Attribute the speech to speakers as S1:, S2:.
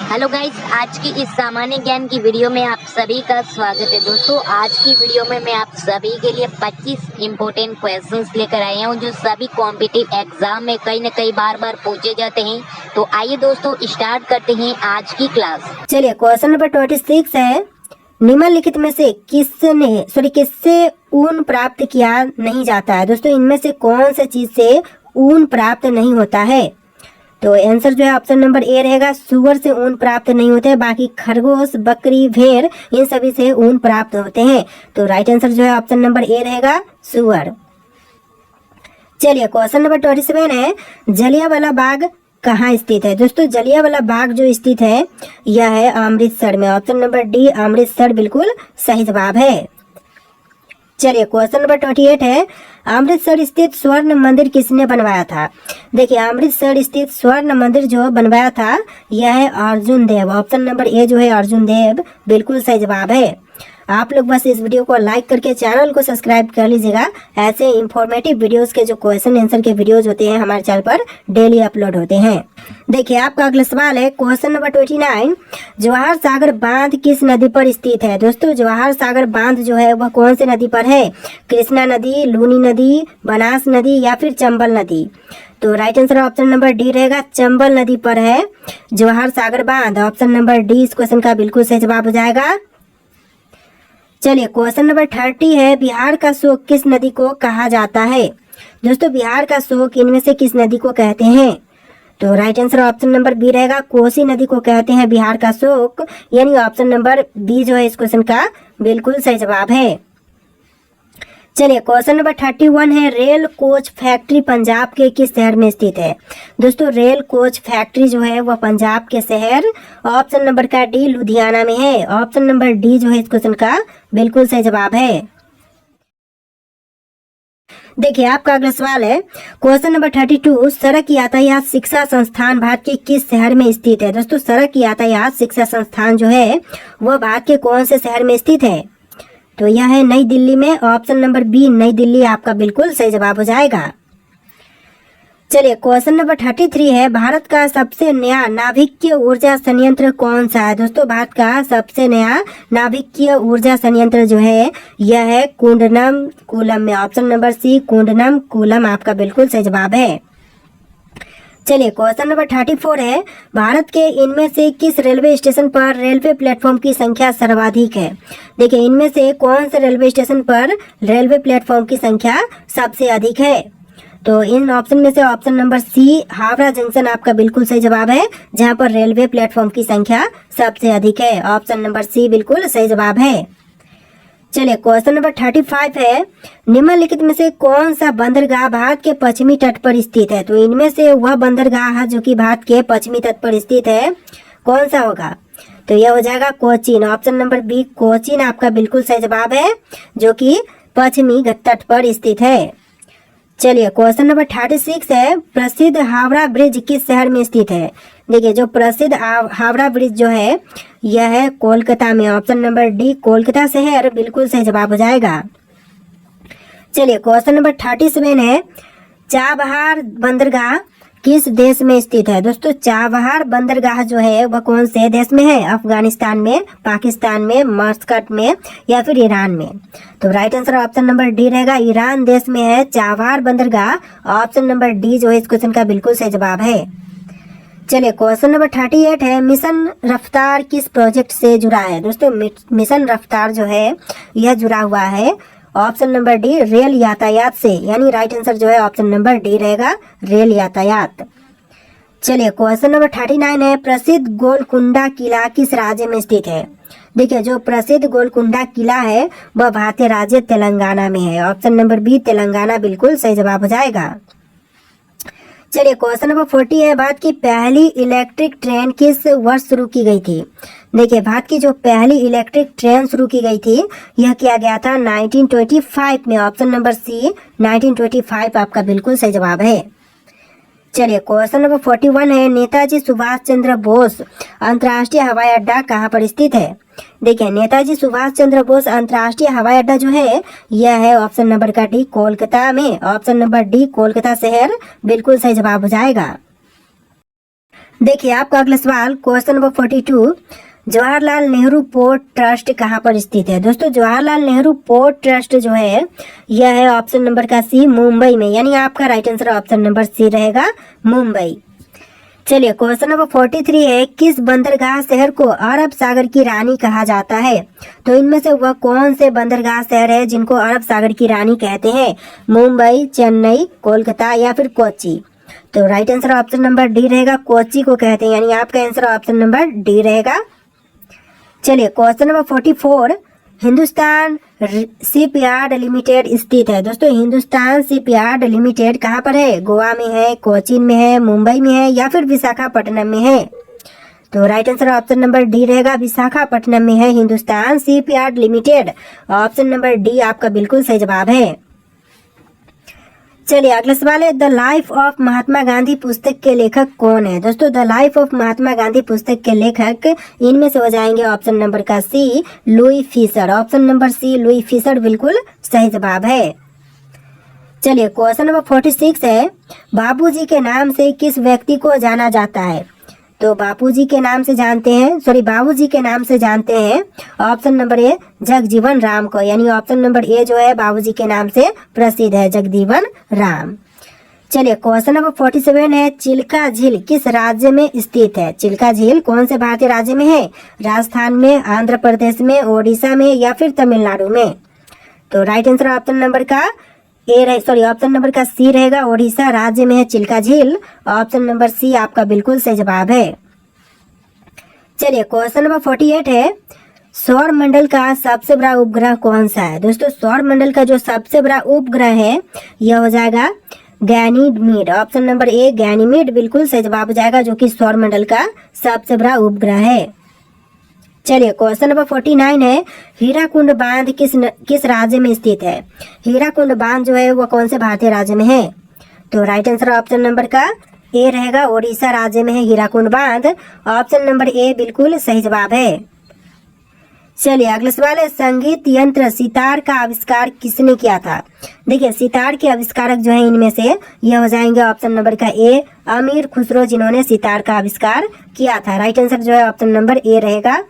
S1: Hello guys, आज की इस सामान्य ज्ञान की वीडियो में आप सभी का स्वागत है। दोस्तों, आज की वीडियो में मैं आप सभी के लिए 25 इम्पोर्टेंट क्वेश्चंस लेकर आया हूं जो सभी कॉम्पिटिटिव एग्जाम में कई न कई बार पूछे जाते हैं। तो आइए दोस्तों, स्टार्ट करते हैं आज की क्लास।
S2: चलिए, क्वेश्चन नंबर 26 है, निम्नलिखित में से किससे ऊन प्राप्त किया नहीं जाता है। दोस्तों, इनमें से कौन से चीज से ऊन प्राप्त नहीं होता है? तो आंसर जो है ऑप्शन नंबर ए रहेगा, सुअर से ऊन प्राप्त नहीं होते हैं। बाकी खरगोश, बकरी, भेड़ इन सभी से ऊन प्राप्त होते हैं। तो राइट आंसर जो है ऑप्शन नंबर ए रहेगा, सुअर। चलिए, क्वेश्चन नंबर 27 है, जलियांवाला बाग कहाँ स्थित है? दोस्तों, जलियांवाला बाग जो स्थित है यह है अमृतसर में। ऑप्शन नंबर डी, अमृतसर बिल्कुल सही जवाब है। चलिए, क्वेश्चन नंबर 28 है, अमृतसर स्थित स्वर्ण मंदिर किसने बनवाया था? देखिए, अमृतसर स्थित स्वर्ण मंदिर जो बनवाया था यह है अर्जुन देव। ऑप्शन नंबर ए जो है अर्जुन देव बिल्कुल सही जवाब है। आप लोग बस इस वीडियो को लाइक करके चैनल को सब्सक्राइब कर लीजिएगा। ऐसे इंफॉर्मेटिव वीडियोस के जो क्वेश्चन आंसर के वीडियोस होते हैं हमारे चैनल पर डेली अपलोड होते हैं। देखिए, आपका अगला सवाल है, क्वेश्चन नंबर 29, जवाहर सागर बांध किस नदी पर स्थित है? दोस्तों, जवाहर सागर बांध जो है वह कौन सी नदी पर है? कृष्णा नदी, लूनी नदी, बनास नदी या फिर चंबल नदी? तो right answer option number D रहेगा, चंबल नदी पर है जवाहर सागर बांध। ऑप्शन नंबर डी इस क्वेश्चन का बिल्कुल सही जवाब हो जाएगा। चलिए, क्वेश्चन नंबर 30 है, बिहार का शोक किस नदी को कहा जाता है? दोस्तों, बिहार का शोक इनमें से किस नदी को कहते हैं? तो right answer option number B रहेगा, कोसी नदी को कहते हैं बिहार का शोक, यानी ऑप्शन नंबर बी जो है इस क्वेश्चन का बिल्कुल सही जवाब है। चलिए, क्वेश्चन नंबर 31 है, रेल कोच फैक्ट्री पंजाब के किस शहर में स्थित है? दोस्तों, रेल कोच फैक्ट्री जो है वह पंजाब के शहर ऑप्शन नंबर का डी लुधियाना में है। ऑप्शन नंबर डी जो है इस क्वेश्चन का बिल्कुल सही जवाब है। देखिए, आपका अगला सवाल है, क्वेश्चन नंबर 32, सड़क यातायात शिक्षा संस्थान भारत के किस शहर में स्थित है? दोस्तों, सड़क यातायात शिक्षा संस्थान जो है वह भारत के कौन से शहर में स्थित है? तो यह है नई दिल्ली में। ऑप्शन नंबर बी नई दिल्ली आपका बिल्कुल सही जवाब हो जाएगा। चलिए, क्वेश्चन नंबर 33 है, भारत का सबसे नया नाभिकीय ऊर्जा संयंत्र कौन सा है? दोस्तों, भारत का सबसे नया नाभिकीय ऊर्जा संयंत्र जो है यह है कुंडनम कूलम में। ऑप्शन नंबर सी कुंडनम कूलम आपका बिल्कुल सही जवाब है। चलिए, क्वेश्चन नंबर 34 है, भारत के इनमें से किस रेलवे स्टेशन पर रेलवे प्लेटफॉर्म की संख्या सर्वाधिक है? देखिए, इनमें से कौन से रेलवे स्टेशन पर रेलवे प्लेटफॉर्म की संख्या सबसे अधिक है? तो इन ऑप्शन में से option number C Howrah junction आपका बिल्कुल सही जवाब है, जहां पर रेलवे प्लेटफॉर्म की संख्या सबसे अधिक है। ऑप्शन नंबर सी बिल्कुल सही जवाब है। चलिए, क्वेश्चन नंबर 35 है, निम्नलिखित में से कौन सा बंदरगाह भारत के पश्चिमी तट पर स्थित है? तो इनमें से वह बंदरगाह जो कि भारत के पश्चिमी तट पर स्थित है कौन सा होगा? तो यह हो जाएगा Cochin. Option number B Cochin आपका बिल्कुल सही जवाब है, जो कि पश्चिमी तट पर स्थित है। चलिए, क्वेश्चन नंबर 36 है, प्रसिद्ध हावड़ा ब्रिज किस शहर में स्थित है? देखिए, जो प्रसिद्ध हावड़ा ब्रिज जो है यह है कोलकाता में। ऑप्शन नंबर डी कोलकाता शहर बिल्कुल सही जवाब हो जाएगा। चलिए, क्वेश्चन नंबर 37 है, चाबहार बंदरगाह किस देश में स्थित है? दोस्तों, चाबहार बंदरगाह जो है वह कौन से देश में है? अफगानिस्तान में, पाकिस्तान में, मस्कट में या फिर ईरान में? तो right answer option number D रहेगा, ईरान देश में है चाबहार बंदरगाह। ऑप्शन नंबर डी जो है इस क्वेश्चन का बिल्कुल सही जवाब है। चलिए, क्वेश्चन नंबर 38 है, मिशन रफ्तार किस प्रोजेक्ट से जुड़ा है? दोस्तों, मिशन रफ्तार जो है यह जुड़ा हुआ है ऑप्शन नंबर डी रेल यातायात से, यानी राइट आंसर जो है ऑप्शन नंबर डी रहेगा, रेल यातायात। चलिए, क्वेश्चन नंबर 39 है, प्रसिद्ध गोलकुंडा किला किस राज्य में स्थित है? देखिए, जो प्रसिद्ध गोलकुंडा किला है वह भारतीय राज्य तेलंगाना में है। ऑप्शन नंबर बी तेलंगाना बिल्कुल सही जवाब हो जाएगा। चलिए, क्वेश्चन नंबर 40 है, भारत की पहली इलेक्ट्रिक ट्रेन किस वर्ष शुरू की गई थी? देखिए, भारत की जो पहली इलेक्ट्रिक ट्रेन शुरू की गई थी यह किया गया था 1925 में। ऑप्शन नंबर सी 1925 आपका बिल्कुल सही जवाब है। चलिए, क्वेश्चन नंबर 41 है, नेताजी सुभाष चंद्र बोस अंतर्राष्ट्रीय हवाई अड्डा कहाँ पर स्थित है? देखिए, नेताजी सुभाष चंद्र बोस अंतर्राष्ट्रीय हवाई अड्डा जो है यह है ऑप्शन नंबर का डी कोलकाता में। ऑप्शन नंबर डी कोलकाता शहर बिल्कुल सही जवाब हो जाएगा। देखिए आपका अगला सवाल question number 42, Jawaharlal Nehru port trust कहाँ पर स्थित है। दोस्तों जवाहरलाल नेहरू पोर्ट ट्रस्ट जो है यह है ऑप्शन नंबर का सी, मुंबई में, यानी आपका right answer option number C रहेगा, मुंबई। चलिए क्वेश्चन नंबर 43 है, किस बंदरगाह शहर को अरब सागर की रानी कहा जाता है। तो इनमें से वह कौन से बंदरगाह शहर है जिनको अरब सागर की रानी कहते हैं, मुंबई, चेन्नई, कोलकाता या फिर कोच्चि। तो right answer option number D रहेगा, कोच्चि को कहते हैं, यानी आपका आंसर ऑप्शन नंबर डी रहेगा। चलिए question number 44, Hindustan shipyard limited स्थित है। दोस्तों हिंदुस्तान शिपयार्ड लिमिटेड कहाँ पर है, गोवा में है, कोचीन में है, मुंबई में है या फिर विशाखापट्टनम में है। तो right answer option number D रहेगा, विशाखापट्टनम में है Hindustan shipyard limited. Option number D आपका बिल्कुल सही जवाब है। चलिए अगला सवाल है, the life of Mahatma Gandhi पुस्तक के लेखक कौन है। दोस्तों the life of Mahatma Gandhi पुस्तक के लेखक इनमें से हो जाएंगे ऑप्शन नंबर का C, Louis Fischer. Option number C Louis Fischer बिल्कुल सही जवाब है। चलिए क्वेश्चन नंबर 46 है, बापूजी के नाम से किस व्यक्ति को जाना जाता है। तो बापूजी के नाम से जानते हैं, बाबूजी के नाम से जानते हैं option number A, Jagjivan Ram को, यानी ऑप्शन नंबर ए जो है बाबूजी के नाम से प्रसिद्ध है, जगजीवन राम। चलिए क्वेश्चन नंबर 47 है, चिल्का झील किस राज्य में स्थित है। चिल्का झील कौन से भारतीय राज्य में है, राजस्थान में, आंध्र प्रदेश में, ओडिशा में या फिर तमिलनाडु में। तो राइट आंसर ऑप्शन नंबर का ऑप्शन नंबर का सी रहेगा, ओडिशा राज्य में है चिल्का झील। ऑप्शन नंबर सी आपका बिल्कुल सही जवाब है। चलिए क्वेश्चन नंबर 48 है, सौर मंडल का सबसे बड़ा उपग्रह कौन सा है। सौर मंडल का जो सबसे बड़ा उपग्रह है यह हो जाएगा Ganymede. Option number A Ganymede बिल्कुल सही जवाब हो जाएगा, जो कि सौर मंडल का सबसे बड़ा उपग्रह है। चलिए क्वेश्चन नंबर 49 है, हीराकुंड बांध किस राज्य में स्थित है। हीराकुंड बांध जो है वो कौन से भारतीय राज्य में है। तो राइट आंसर ऑप्शन नंबर का ए रहेगा, ओडिशा राज्य में है हीराकुंड बांध। ऑप्शन नंबर ए बिल्कुल सही जवाब है। चलिए अगला सवाल है, संगीत यंत्र सितार का आविष्कार किसने किया था। देखिए सितार के आविष्कारक जो है इनमें से यह हो जाएंगे ऑप्शन नंबर का ए, अमीर खुसरो, जिन्होंने सितार का आविष्कार किया था। राइट आंसर जो है ऑप्शन नंबर ए रहेगा,